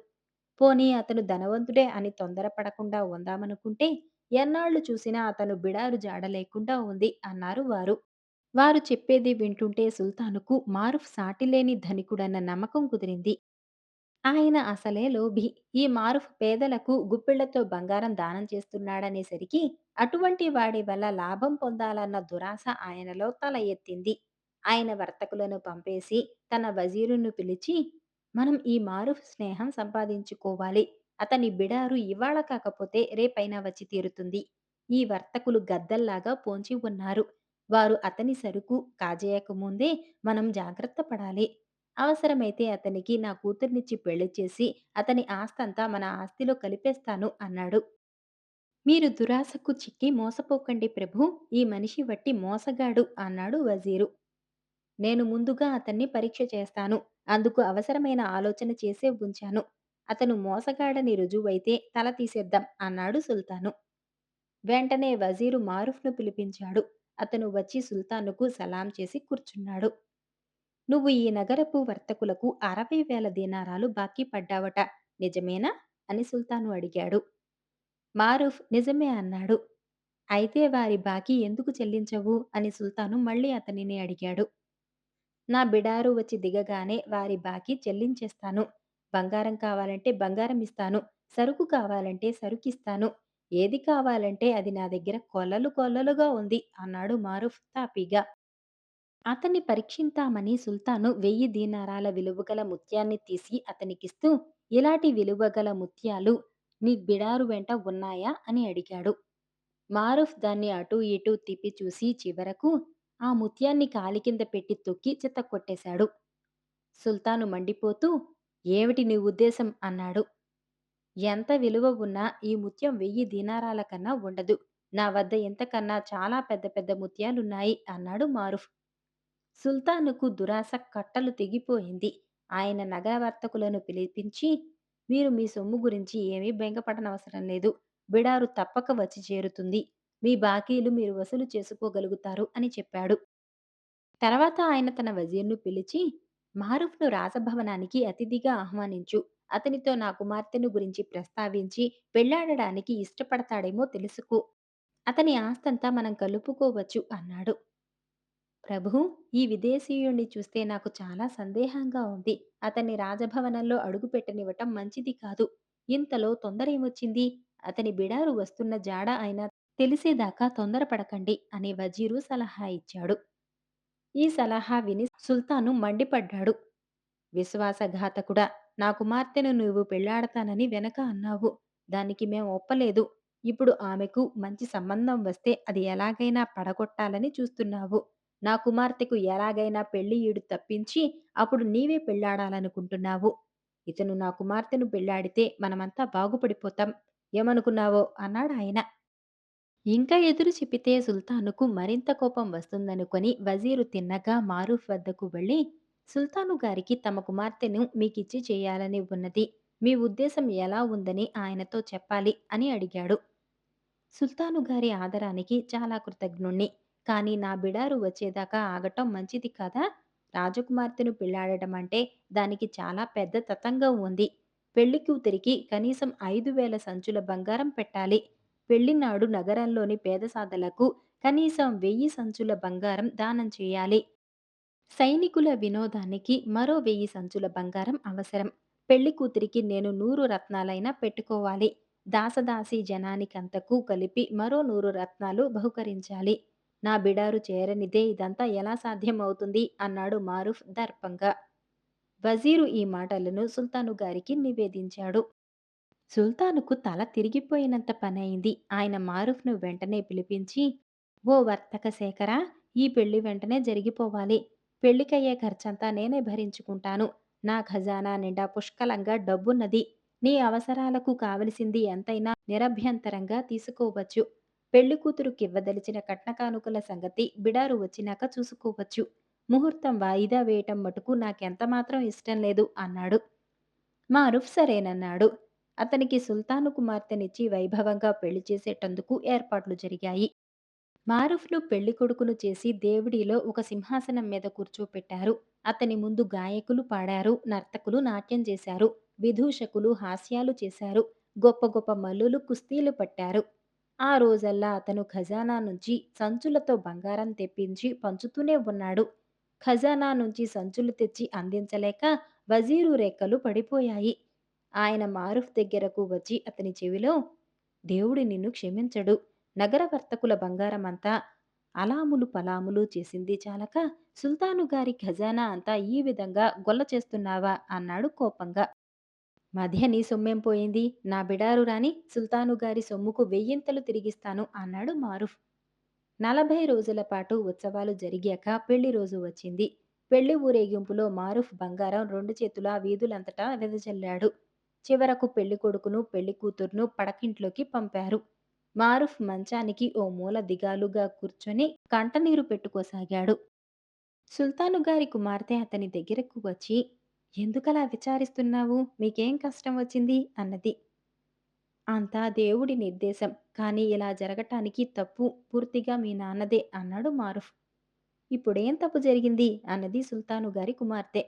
పోనీ అతను ధనవంతుడే అని తొందరపడకుండా ఉందామనుకుంటే ఎన్నాళ్లు చూసినా అతను బిడారు జాడ లేకుండా ఉంది అన్నారు వారు. వారు చెప్పేది వింటుంటే సుల్తానుకు మారుఫ్ సాటిలేని ధనికుడన్న నమ్మకం కుదిరింది. ఆయన అసలే లోభి. ఈ మారుఫ్ పేదలకు గుప్పిళ్లతో బంగారం దానం చేస్తున్నాడనేసరికి అటువంటి వాడి వల్ల లాభం పొందాలన్న దురాశ ఆయనలో తల ఎత్తింది. ఆయన వర్తకులను పంపేసి తన వజీరును పిలిచి, మనం ఈ మారుఫ్ స్నేహం సంపాదించుకోవాలి. అతని బిడారు ఇవాళ కాకపోతే రేపైనా వచ్చి తీరుతుంది. ఈ వర్తకులు గద్దల్లాగా పోంచి ఉన్నారు. వారు అతని సరుకు కాజేయక ముందే మనం జాగ్రత్త పడాలి. అవసరమైతే అతనికి నా కూతుర్నిచ్చి పెళ్లి చేసి అతని ఆస్తంతా మన ఆస్తిలో కలిపేస్తాను అన్నాడు. మీరు దురాశకు చిక్కి మోసపోకండి ప్రభూ, ఈ మనిషి వట్టి మోసగాడు అన్నాడు వజీరు. నేను ముందుగా అతన్ని పరీక్ష చేస్తాను. అందుకు అవసరమైన ఆలోచన చేసే ఉంచాను. అతను మోసగాడని రుజువైతే తల తీసేద్దాం అన్నాడు సుల్తాను. వెంటనే వజీరు మారుఫ్ను పిలిపించాడు. అతను వచ్చి సుల్తానుకు సలాం చేసి కూర్చున్నాడు. నువ్వు ఈ నగరపు వర్తకులకు 60,000 దీనారాలు బాకీ పడ్డావట. నిజమేనా? అని సుల్తాను అడిగాడు. మారూఫ్ నిజమే అన్నాడు. అయితే వారి బాకీ ఎందుకు చెల్లించవు? అని సుల్తాను మళ్ళీ అతనిని అడిగాడు. నా బిడారు వచ్చి దిగగానే వారి బాకీ చెల్లించేస్తాను. బంగారం కావాలంటే బంగారం ఇస్తాను. సరుకు కావాలంటే సరుకిస్తాను. ఏది కావాలంటే అది నా దగ్గర కొల్లలు కొల్లలుగా ఉంది అన్నాడు మారూఫ్ తాపీగా. అతన్ని పరీక్షింతామని సుల్తాను 1000 దీనారాల విలువగల ముత్యాన్ని తీసి అతనికిస్తూ, ఇలాంటి విలువగల ముత్యాలు నీ బిడారు వెంట ఉన్నాయా అని అడిగాడు. మారూఫ్ దాన్ని అటూ ఇటూ తిప్పి చూసి చివరకు ఆ ముత్యాన్ని కాలి కింద పెట్టి తొక్కి చితక్కొట్టేశాడు. సుల్తాను మండిపోతూ, ఏమిటి నీ ఉద్దేశం అన్నాడు. ఎంత విలువ ఉన్నా ఈ ముత్యం 1000 దీనారాల కన్నా ఉండదు. నా వద్ద ఇంతకన్నా చాలా పెద్ద పెద్ద ముత్యాలున్నాయి అన్నాడు మారూఫ్. సుల్తానుకు దురాశ కట్టలు తెగిపోయింది. ఆయన నగరవర్తకులను పిలిపించి, మీరు మీ సొమ్ము గురించి ఏమీ బెంగపడనవసరం లేదు. బిడారు తప్పక వచ్చి చేరుతుంది. మీ బాకీలు మీరు వసూలు చేసుకోగలుగుతారు అని చెప్పాడు. తర్వాత ఆయన తన వజీర్ను పిలిచి, మారూఫ్ను రాజభవనానికి అతిథిగా ఆహ్వానించు. అతనితో నా కుమార్తెను గురించి ప్రస్తావించి పెళ్లాడడానికి ఇష్టపడతాడేమో తెలుసుకో. అతని ఆస్తంతా మనం కలుపుకోవచ్చు అన్నాడు. ప్రభూ, ఈ విదేశీయుణ్ణి చూస్తే నాకు చాలా సందేహంగా ఉంది. అతన్ని రాజభవనంలో అడుగుపెట్టనివ్వటం మంచిది కాదు. ఇంతలో తొందరేమొచ్చింది? అతని బిడారు వస్తున్న జాడ అయినా తెలిసేదాకా తొందరపడకండి అని వజీరు సలహా ఇచ్చాడు. ఈ సలహా విని సుల్తాను మండిపడ్డాడు. విశ్వాసఘాతకుడా! నా కుమార్తెను నువ్వు పెళ్లాడతానని వెనక అన్నావు. దానికి మేం ఒప్పలేదు. ఇప్పుడు ఆమెకు మంచి సంబంధం వస్తే అది ఎలాగైనా పడగొట్టాలని చూస్తున్నావు. నా కుమార్తెకు ఎలాగైనా పెళ్లి ఈడు తప్పించి అప్పుడు నీవే పెళ్లాడాలనుకుంటున్నావు. ఇతను నా కుమార్తెను పెళ్లాడితే మనమంతా బాగుపడిపోతాం. ఏమనుకున్నావో అన్నాడాయన. ఇంకా ఎదురు చెప్పితే సుల్తానుకు మరింత కోపం వస్తుందనుకొని వజీరు తిన్నగా మారూఫ్ వద్దకు వెళ్ళి, సుల్తాను గారికి తమ కుమార్తెను మీకిచ్చి చేయాలని ఉన్నది. మీ ఉద్దేశం ఎలా ఉందని ఆయనతో చెప్పాలి అని అడిగాడు. సుల్తాను గారి ఆదరానికి చాలా కృతజ్ఞుణ్ణి. కానీ నా బిడారు వచ్చేదాకా ఆగటం మంచిది కాదా? రాజకుమార్తెను పెళ్లాడటం అంటే దానికి చాలా పెద్ద తతంగం ఉంది. పెళ్లి కూతురికి కనీసం 5,000 సంచుల బంగారం పెట్టాలి. పెళ్లినాడు నగరంలోని పేదసాదలకు కనీసం 1000 సంచుల బంగారం దానం చేయాలి. సైనికుల వినోదానికి మరో 1000 సంచుల బంగారం అవసరం. పెళ్లి కూతురికి నేను 100 రత్నాలైనా పెట్టుకోవాలి. దాసదాసీ జనానికంతకు కలిపి మరో 100 రత్నాలు బహుకరించాలి. నా బిడారు చేరనిదే ఇదంతా ఎలా సాధ్యమవుతుంది అన్నాడు మారూఫ్ దర్పంగా. వజీరు ఈ మాటలను సుల్తాను గారికి నివేదించాడు. సుల్తానుకు తల తిరిగిపోయినంత పనయింది. ఆయన మారూఫ్‌ను వెంటనే పిలిపించి, "ఓ వర్తక శేఖరా! ఈ పెళ్లి వెంటనే జరిగిపోవాలి. పెళ్లికయ్యే ఖర్చంతా నేనే భరించుకుంటాను. నా ఖజానా నిండా పుష్కలంగా డబ్బున్నది. నీ అవసరాలకు కావలసింది ఎంతైనా నిరభ్యంతరంగా తీసుకోవచ్చు. పెళ్లి కూతురుకివ్వదలిచిన కట్న కానుకల సంగతి బిడారు వచ్చినాక చూసుకోవచ్చు. ముహూర్తం వాయిదా వేయటం మటుకు నాకెంత మాత్రం ఇష్టం లేదు" అన్నాడు. మారూఫ్ సరేనన్నాడు. అతనికి సుల్తాను కుమార్తెనిచ్చి వైభవంగా పెళ్లి చేసేటందుకు ఏర్పాట్లు జరిగాయి. మారూఫ్‌ను పెళ్లికొడుకును చేసి దేవుడిలో ఒక సింహాసనం మీద కూర్చోపెట్టారు. అతని ముందు గాయకులు పాడారు, నర్తకులు నాట్యం చేశారు, విదూషకులు హాస్యాలు చేశారు, గొప్ప గొప్ప మల్లులు కుస్తీలు పట్టారు. ఆ రోజల్లా అతను ఖజానా నుంచి సంచులతో బంగారం తెప్పించి పంచుతూనే ఉన్నాడు. ఖజానా నుంచి సంచులు తెచ్చి అందించలేక వజీరు రెక్కలు పడిపోయాయి. ఆయన మారుఫ్ దగ్గరకు వచ్చి అతని చెవిలో, దేవుడు నిన్ను క్షమించడు. నగర వర్తకుల బంగారమంతా అలాములు పలాములు చేసింది చాలక సుల్తాను గారి ఖజానా అంతా ఈ విధంగా గొల్ల చేస్తున్నావా అన్నాడు కోపంగా. మధ్య నీ సొమ్మేం పోయింది? నా బిడారు రాని సుల్తాను గారి సొమ్ముకు వెయ్యింతలు తిరిగిస్తాను అన్నాడు మారుఫ్. 40 రోజుల పాటు ఉత్సవాలు జరిగాక పెళ్లి రోజు వచ్చింది. పెళ్లి ఊరేగింపులో మారుఫ్ బంగారం 2 చేతులా వీధులంతటా వెదజల్లాడు. చివరకు పెళ్లి కొడుకును పెళ్లి కూతుర్ను పడకింట్లోకి పంపారు. మారుఫ్ మంచానికి ఓ మూల దిగాలుగా కూర్చొని కంటనీరు పెట్టుకోసాగాడు. సుల్తాను గారి కుమార్తె అతని దగ్గరకు వచ్చి, ఎందుకలా విచారిస్తున్నావు? మీకేం కష్టం వచ్చింది? అన్నది. అంతా దేవుడి నిర్దేశం. కానీ ఇలా జరగటానికి తప్పు పూర్తిగా మీ నాన్నదే అన్నాడు మారుఫ్. ఇప్పుడేం తప్పు జరిగింది? అన్నది సుల్తాను గారి కుమార్తె.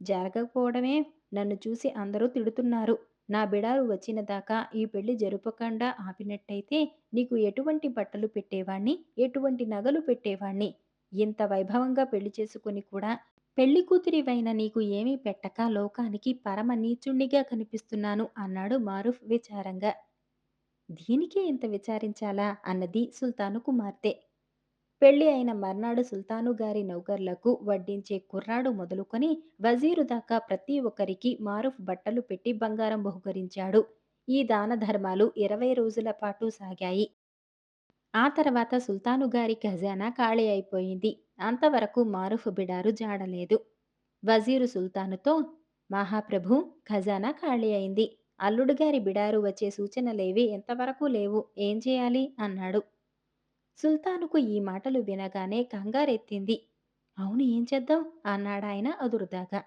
జరగకపోవడమే నన్ను చూసి అందరూ తిడుతున్నారు. నా బిడారు వచ్చిన దాకా ఈ పెళ్లి జరుపకుండా ఆపినట్టయితే నీకు ఎటువంటి బట్టలు పెట్టేవాణ్ణి, ఎటువంటి నగలు పెట్టేవాణ్ణి. ఇంత వైభవంగా పెళ్లి చేసుకొని కూడా పెళ్లి కూతురివైన నీకు ఏమీ పెట్టక లోకానికి పరమ నీచుణ్ణిగా కనిపిస్తున్నాను అన్నాడు మారుఫ్ విచారంగా. దీనికే ఇంత విచారించాలా అన్నది సుల్తాను కుమార్తె. పెళ్లి అయిన మర్నాడు సుల్తాను గారి నౌకర్లకు వడ్డించే కుర్రాడు మొదలుకొని వజీరు దాకా ప్రతి ఒక్కరికి మారుఫ్ బట్టలు పెట్టి బంగారం బహుకరించాడు. ఈ దాన ధర్మాలు 20 రోజుల పాటు సాగాయి. ఆ తర్వాత సుల్తాను గారి ఖజానా ఖాళీ అయిపోయింది. అంతవరకు మారుఫ్ బిడారు జాడలేదు. వజీరు సుల్తానుతో, మహాప్రభు, ఖజానా ఖాళీ అయింది. అల్లుడు గారి బిడారు వచ్చే సూచనలేవి ఎంతవరకు లేవు. ఏం చేయాలి? అన్నాడు. సుల్తానుకు ఈ మాటలు వినగానే కంగారెత్తింది. అవును, ఏం చేద్దాం? అన్నాడాయన అదురుదాగా.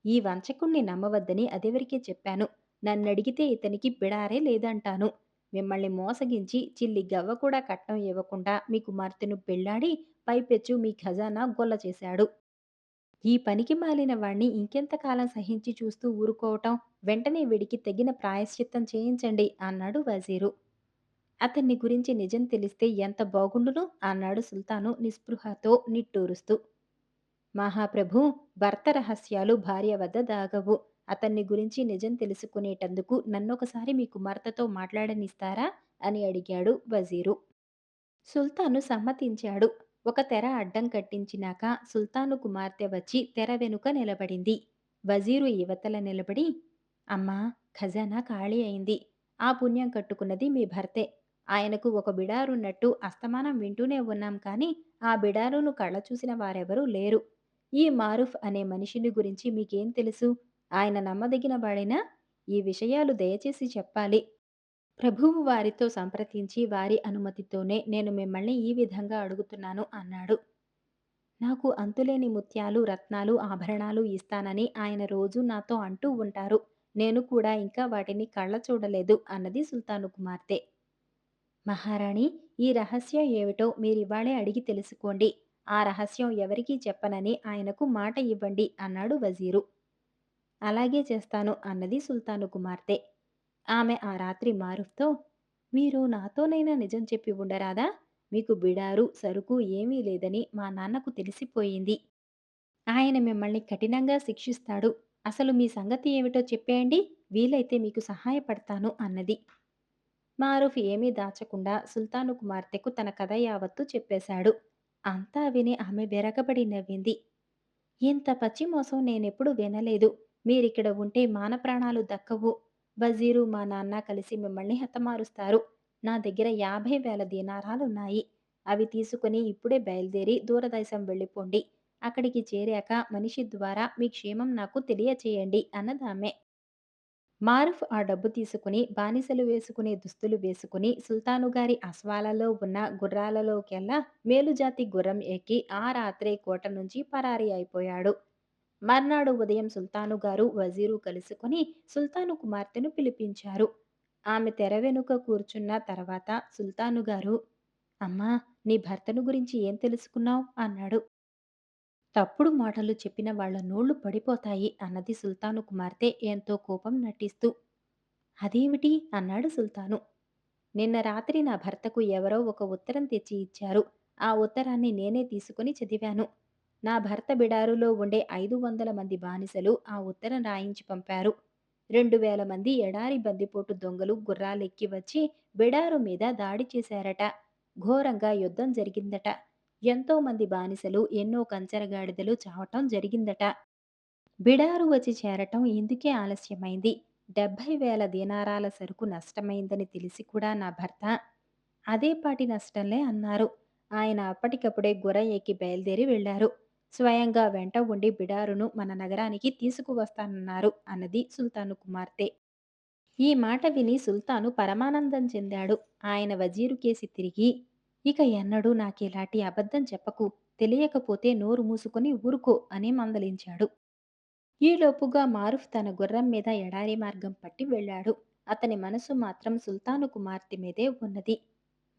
ఈ వంచకుణ్ణి నమ్మవద్దని అదెవరికి చెప్పాను. నన్నడిగితే ఇతనికి బిడారే లేదంటాను. మిమ్మల్ని మోసగించి చిల్లి గవ్వ కూడా కట్నం ఇవ్వకుండా మీ కుమార్తెను పెళ్లాడి పైపెచ్చు మీ ఖజానా గొల్ల చేశాడు. ఈ పనికి మాలిన వాణ్ణి ఇంకెంతకాలం సహించి చూస్తూ ఊరుకోవటం? వెంటనే వీడికి తగిన ప్రాయశ్చిత్తం చేయించండి అన్నాడు వజీరు. అతన్ని గురించి నిజం తెలిస్తే ఎంత బాగుండును అన్నాడు సుల్తాను నిస్పృహతో నిట్టూరుస్తూ. మహాప్రభు, భర్త రహస్యాలు భార్య వద్ద దాగవు. అతన్ని గురించి నిజం తెలుసుకునేటందుకు నన్నొకసారి మీ కుమార్తెతో మాట్లాడనిస్తారా అని అడిగాడు వజీరు. సుల్తాను సమ్మతించాడు. ఒక తెర అడ్డం కట్టించినాక సుల్తాను కుమార్తె వచ్చి తెర వెనుక నిలబడింది. వజీరు యువతల నిలబడి, అమ్మా, ఖజానా ఖాళీ అయింది. ఆ పుణ్యం కట్టుకున్నది మీ భర్తే. ఆయనకు ఒక బిడారున్నట్టు అస్తమానం వింటూనే ఉన్నాం కానీ ఆ బిడారును కళ్ళ చూసిన వారెవరూ లేరు. ఈ మారుఫ్ అనే మనిషిని గురించి మీకేం తెలుసు? ఆయన నమ్మదగిన వాడేనా? ఈ విషయాలు దయచేసి చెప్పాలి. ప్రభువు వారితో సంప్రదించి వారి అనుమతితోనే నేను మిమ్మల్ని ఈ విధంగా అడుగుతున్నాను అన్నాడు. నాకు అంతులేని ముత్యాలు, రత్నాలు, ఆభరణాలు ఇస్తానని ఆయన రోజూ నాతో అంటూ ఉంటారు. నేను కూడా ఇంకా వాటిని కళ్ళ చూడలేదు అన్నది సుల్తాను కుమార్తె. మహారాణి, ఈ రహస్యం ఏమిటో మీరివాళే అడిగి తెలుసుకోండి. ఆ రహస్యం ఎవరికీ చెప్పనని ఆయనకు మాట ఇవ్వండి అన్నాడు వజీరు. అలాగే చేస్తాను అన్నది సుల్తాను కుమార్తె. ఆమె ఆ రాత్రి మారుఫ్తో, మీరు నాతోనైనా నిజం చెప్పి ఉండరాదా? మీకు బిడారు, సరుకు ఏమీ లేదని మా నాన్నకు తెలిసిపోయింది. ఆయన మిమ్మల్ని కఠినంగా శిక్షిస్తాడు. అసలు మీ సంగతి ఏమిటో చెప్పేయండి. వీలైతే మీకు సహాయపడతాను అన్నది. మారూఫ్ ఏమీ దాచకుండా సుల్తాను కుమార్తెకు తన కథ యావత్తూ చెప్పేశాడు. అంతా విని ఆమె విరగబడి నవ్వింది. ఇంత పచ్చి మోసం నేనెప్పుడు వినలేదు. మీరిక్కడ ఉంటే మానప్రాణాలు దక్కవు. వజీరు మా నాన్న కలిసి మిమ్మల్ని హతమారుస్తారు. నా దగ్గర 50,000 దీనారాలున్నాయి. అవి తీసుకుని ఇప్పుడే బయలుదేరి దూరదేశం వెళ్ళిపోండి. అక్కడికి చేరాక మనిషి ద్వారా మీ క్షేమం నాకు తెలియచేయండి అన్నదామె. మారుఫ్ ఆ డబ్బు తీసుకుని బానిసలు వేసుకునే దుస్తులు వేసుకుని సుల్తానుగారి అశ్వాలలో ఉన్న గుర్రాలలోకెల్లా మేలుజాతి గుర్రం ఎక్కి ఆ రాత్రే కోట నుంచి పరారీ అయిపోయాడు. మర్నాడు ఉదయం సుల్తాను గారు వజీరు కలుసుకుని సుల్తాను కుమార్తెను పిలిపించారు. ఆమె తెర వెనుక కూర్చున్న తర్వాత సుల్తాను గారు, అమ్మా, నీ భర్తను గురించి ఏం తెలుసుకున్నావు అన్నాడు. తప్పుడు మాటలు చెప్పిన వాళ్ళ నోళ్లు పడిపోతాయి అన్నది సుల్తాను కుమార్తె ఎంతో కోపం నటిస్తూ. అదేమిటి? అన్నాడు సుల్తాను. నిన్న రాత్రి నా భర్తకు ఎవరో ఒక ఉత్తరం తెచ్చి ఇచ్చారు. ఆ ఉత్తరాన్ని నేనే తీసుకొని చదివాను. నా భర్త బిడారులో ఉండే 500 మంది బానిసలు ఆ ఉత్తరం రాయించి పంపారు. 2000 మంది ఎడారి బందిపోటు దొంగలు గుర్రాలెక్కి వచ్చి బిడారు మీద దాడి చేశారట. ఘోరంగా యుద్ధం జరిగిందట. ఎంతో మంది బానిసలు, ఎన్నో కంచరగాడిదలు చావటం జరిగిందట. బిడారు వచ్చి చేరటం ఇందుకే ఆలస్యమైంది. 70,000 దీనారాల సరుకు నష్టమైందని తెలిసి కూడా నా భర్త అదే పాటి నష్టంలే అన్నారు. ఆయన అప్పటికప్పుడే గుర్రం ఎక్కి బయలుదేరి వెళ్లారు. స్వయంగా వెంట ఉండి బిడారును మన నగరానికి తీసుకువస్తానన్నారు అన్నది సుల్తాను కుమార్తె. ఈ మాట విని సుల్తాను పరమానందం చెందాడు. ఆయన వజీరు కేసి తిరిగి, ఇక ఎన్నడూ నాకిలాంటి అబద్ధం చెప్పకు, తెలియకపోతే నోరు మూసుకొని ఊరుకో అని మందలించాడు. ఈలోపుగా మారుఫ్ తన గుర్రం మీద ఎడారి మార్గం పట్టి వెళ్ళాడు. అతని మనసు మాత్రం సుల్తాను కుమార్తె మీదే ఉన్నది.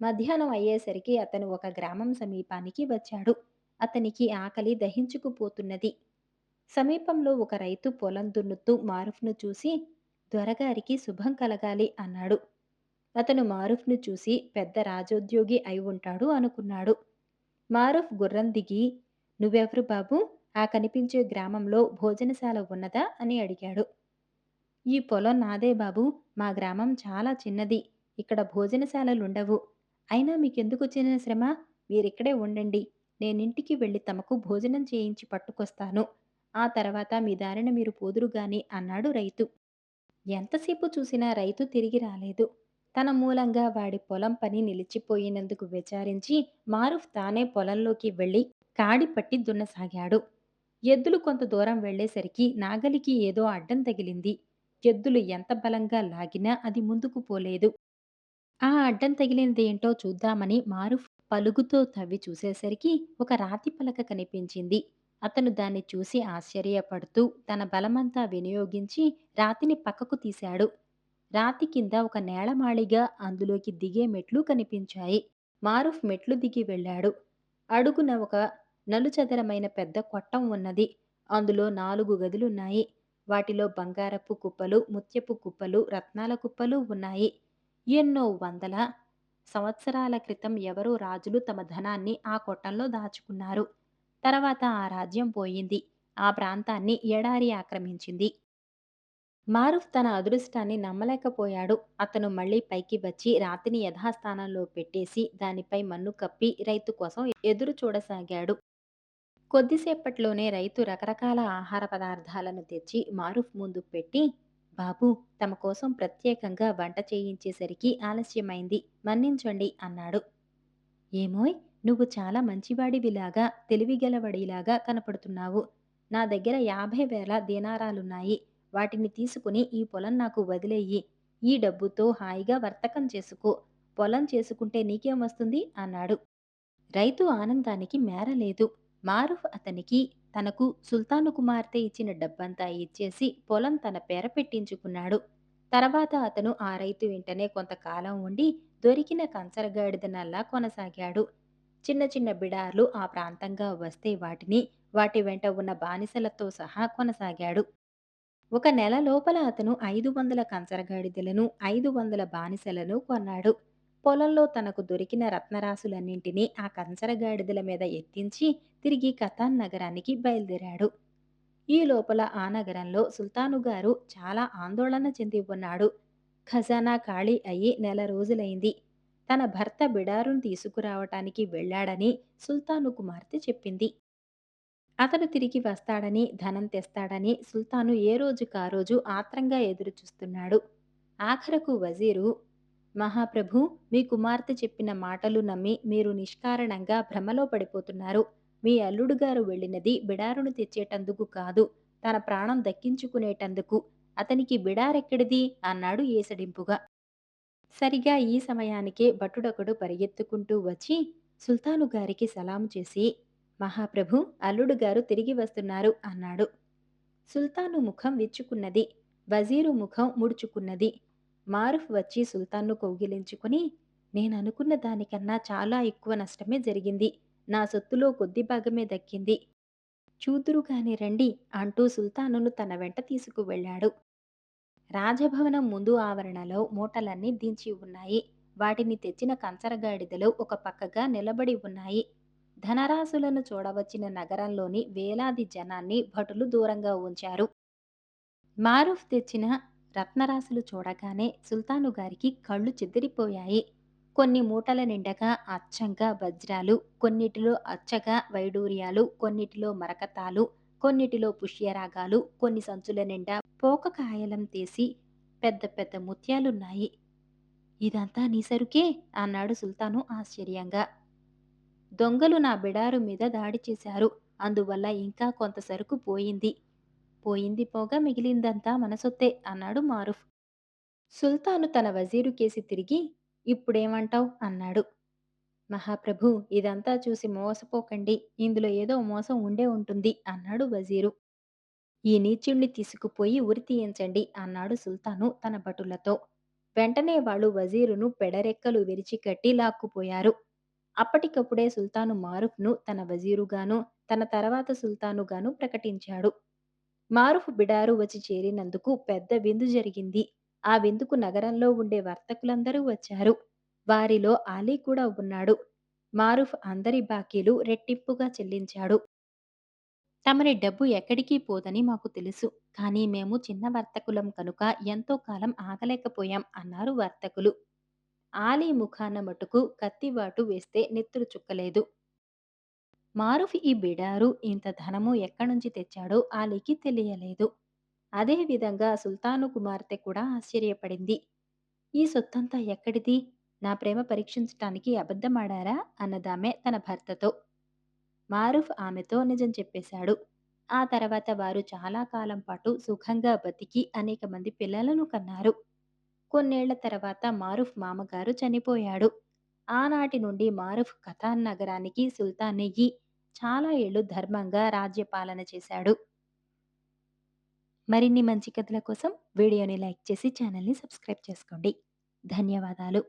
మధ్యాహ్నం అయ్యేసరికి అతను ఒక గ్రామం సమీపానికి వచ్చాడు. అతనికి ఆకలి దహించుకుపోతున్నది. సమీపంలో ఒక రైతు పొలం దున్నుతూ మారుఫ్ను చూసి, దొరగారికి శుభం కలగాలి అన్నాడు. అతను మారుఫ్ను చూసి పెద్ద రాజోద్యోగి అయి ఉంటాడు అనుకున్నాడు. మారుఫ్ గుర్రం దిగి, నువ్వెవరు బాబూ? ఆ కనిపించే గ్రామంలో భోజనశాల ఉన్నదా అని అడిగాడు. ఈ పొలం నాదే బాబూ. మా గ్రామం చాలా చిన్నది. ఇక్కడ భోజనశాలలుండవు. అయినా మీకెందుకొచ్చిన శ్రమ? మీరిక్కడే ఉండండి. నేనింటికి వెళ్ళి తమకు భోజనం చేయించి పట్టుకొస్తాను. ఆ తర్వాత మీ దారిన మీరు పోదురుగాని అన్నాడు రైతు. ఎంతసేపు చూసినా రైతు తిరిగి రాలేదు. తన మూలంగా వాడి పొలం పని నిలిచిపోయినందుకు విచారించి మారుఫ్ తానే పొలంలోకి వెళ్ళి కాడి పట్టి దున్నసాగాడు. ఎద్దులు కొంత దూరం వెళ్ళేసరికి నాగలికి ఏదో అడ్డం తగిలింది. ఎద్దులు ఎంత బలంగా లాగినా అది ముందుకు పోలేదు. ఆ అడ్డం తగిలినదేంటో చూద్దామని మారుఫ్ పలుగుతో తవ్వి చూసేసరికి ఒక రాతి పలక కనిపించింది. అతను దాన్ని చూసి ఆశ్చర్యపడుతూ తన బలమంతా వినియోగించి రాతిని పక్కకు తీశాడు. రాతి కింద ఒక నేలమాళిగా, అందులోకి దిగే మెట్లు కనిపించాయి. మారుఫ్ మెట్లు దిగి వెళ్ళాడు. అడుగున ఒక నలుచదరమైన పెద్ద కొట్టం ఉన్నది. అందులో 4 గదులున్నాయి. వాటిలో బంగారపు కుప్పలు, ముత్యపు కుప్పలు, రత్నాల కుప్పలు ఉన్నాయి. ఎన్నో వందల సంవత్సరాల క్రితం ఎవరో రాజులు తమ ధనాన్ని ఆ కొట్టంలో దాచుకున్నారు. తర్వాత ఆ రాజ్యం పోయింది. ఆ ప్రాంతాన్ని ఎడారి ఆక్రమించింది. మారుఫ్ తన అదృష్టాన్ని నమ్మలేకపోయాడు. అతను మళ్ళీ పైకి వచ్చి రాతిని యథాస్థానంలో పెట్టేసి దానిపై మన్ను కప్పి రైతు కోసం ఎదురు చూడసాగాడు. కొద్దిసేపట్లోనే రైతు రకరకాల ఆహార పదార్థాలను తెచ్చి మారుఫ్ ముందు పెట్టి, బాబూ, తమ కోసం ప్రత్యేకంగా వంట చేయించేసరికి ఆలస్యమైంది, మన్నించండి అన్నాడు. ఏమోయ్, నువ్వు చాలా మంచివాడివిలాగా, తెలివిగలవడిలాగా కనపడుతున్నావు. నా దగ్గర 50,000 దీనారాలున్నాయి. వాటిని తీసుకుని ఈ పొలం నాకు వదిలేయి. ఈ డబ్బుతో హాయిగా వర్తకం చేసుకో. పొలం చేసుకుంటే నీకేమొస్తుంది అన్నాడు. రైతు ఆనందానికి మేరలేదు. మారుఫ్ అతనికి తనకు సుల్తాను కుమార్తె ఇచ్చిన డబ్బంతా ఇచ్చేసి పొలం తన పేర పెట్టించుకున్నాడు. తర్వాత అతను ఆ రైతు వెంటనే కొంతకాలం ఉండి దొరికిన కంచరగాడిదనల్లా కొనసాగాడు. చిన్న చిన్న బిడార్లు ఆ ప్రాంతంగా వస్తే వాటిని, వాటి వెంట ఉన్న బానిసలతో సహా కొనసాగాడు. ఒక నెల లోపల అతను 500 కంచరగాడిదలను, 500 బానిసలను కొన్నాడు. పొలంలో తనకు దొరికిన రత్నరాసులన్నింటినీ ఆ కంచరగాడిదల మీద ఎత్తించి తిరిగి కతాన్ నగరానికి బయలుదేరాడు. ఈ లోపల ఆ నగరంలో సుల్తానుగారు చాలా ఆందోళన చెంది ఉన్నాడు. ఖజానా ఖాళీ అయి నెల రోజులైంది. తన భర్త బిడారును తీసుకురావటానికి వెళ్ళాడని సుల్తాను కుమార్తె చెప్పింది. అతను తిరిగి వస్తాడని, ధనం తెస్తాడని సుల్తాను ఏ రోజుకారోజు ఆత్రంగా ఎదురుచూస్తున్నాడు. ఆఖరకు వజీరు, మహాప్రభూ, మీ కుమార్తె చెప్పిన మాటలు నమ్మి మీరు నిష్కారణంగా భ్రమలో పడిపోతున్నారు. మీ అల్లుడుగారు వెళ్ళినది బిడారును తెచ్చేటందుకు కాదు, తన ప్రాణం దక్కించుకునేటందుకు. అతనికి బిడారెక్కడిది అన్నాడు ఏసడింపుగా. సరిగా ఈ సమయానికే భటుడొకడు పరిగెత్తుకుంటూ వచ్చి సుల్తాను గారికి సలాము చేసి, మహాప్రభు, అల్లుడు గారు తిరిగి వస్తున్నారు అన్నాడు. సుల్తాను ముఖం విచ్చుకున్నది. వజీరు ముఖం ముడుచుకున్నది. మారుఫ్ వచ్చి సుల్తాన్ను కౌగిలించుకుని, నేననుకున్న దానికన్నా చాలా ఎక్కువ నష్టమే జరిగింది. నా సొత్తులో కొద్ది భాగమే దక్కింది. చూదురుగాని రండి అంటూ సుల్తానును తన వెంట తీసుకువెళ్ళాడు. రాజభవనం ముందు ఆవరణలో మూటలన్నీ దించి ఉన్నాయి. వాటిని తెచ్చిన కంచరగాడిదలు ఒక పక్కగా నిలబడి ఉన్నాయి. ధనరాశులను చూడవచ్చిన నగరంలోని వేలాది జనాన్ని భటులు దూరంగా ఉంచారు. మారూఫ్ తెచ్చిన రత్నరాశులు చూడగానే సుల్తాను గారికి కళ్ళు చెదిరిపోయాయి. కొన్ని మూటల నిండగా అచ్చంగా వజ్రాలు, కొన్నిటిలో అచ్చగా వైడూర్యాలు, కొన్నిటిలో మరకతాలు, కొన్నిటిలో పుష్యరాగాలు, కొన్ని సంచుల నిండా పోకకాయలం తీసి పెద్ద పెద్ద ముత్యాలున్నాయి. ఇదంతా నీ సరుకే? అన్నాడు సుల్తాను ఆశ్చర్యంగా. దొంగలు నా బిడారు మీద దాడి చేశారు. అందువల్ల ఇంకా కొంత సరుకు పోయింది. పోయింది పోగా మిగిలిందంతా మన సొత్తే అన్నాడు మారుఫ్. సుల్తాను తన వజీరు కేసి తిరిగి ఇప్పుడేమంటావ్ అన్నాడు. మహాప్రభు, ఇదంతా చూసి మోసపోకండి. ఇందులో ఏదో మోసం ఉండే ఉంటుంది అన్నాడు వజీరు. ఈ నీచుణ్ణి తీసుకుపోయి ఉరి తీయించండి అన్నాడు సుల్తాను తన భటులతో. వెంటనే వాళ్ళు వజీరును పెడరెక్కలు విరిచికట్టి లాక్కుపోయారు. అప్పటికప్పుడే సుల్తాను మారుఫ్ను తన వజీరుగాను, తన తర్వాత సుల్తానుగాను ప్రకటించాడు. మారుఫ్ బిడారు వచ్చి చేరినందుకు పెద్ద విందు జరిగింది. ఆ విందుకు నగరంలో ఉండే వర్తకులందరూ వచ్చారు. వారిలో ఆలీ కూడా ఉన్నాడు. మారుఫ్ అందరి బాకీలు రెట్టింపుగా చెల్లించాడు. తమరి డబ్బు ఎక్కడికి పోదని మాకు తెలుసు. కానీ మేము చిన్న వర్తకులం కనుక ఎంతో కాలం ఆగలేకపోయాం అన్నారు వర్తకులు. ఆలీ ముఖాన మటుకు కత్తివాటు వేస్తే నెత్తురు చుక్కలేదు. మారుఫ్ ఈ బిడారు ఇంత ధనము ఎక్కడ్నుంచి తెచ్చాడో ఆలీకి తెలియలేదు. అదే విధంగా సుల్తాను కుమార్తె కూడా ఆశ్చర్యపడింది. ఈ సొత్తంతా ఎక్కడిది? నా ప్రేమ పరీక్షించటానికి అబద్ధమాడారా? అన్నదామె తన భర్తతో. మారూఫ్ ఆమెతో నిజం చెప్పేశాడు. ఆ తర్వాత వారు చాలా కాలం పాటు సుఖంగా బతికి అనేక మంది పిల్లలను కన్నారు. కొన్నేళ్ల తర్వాత మారూఫ్ మామగారు చనిపోయాడు. ఆనాటి నుండి మారూఫ్ ఖతాన్ నగరానికి సుల్తానయ్యి చాలా ఏళ్లు ధర్మంగా రాజ్యపాలన చేశాడు. మరిన్ని మంచి కథల కోసం వీడియోని లైక్ చేసి ఛానల్ని సబ్స్క్రైబ్ చేసుకోండి. ధన్యవాదాలు.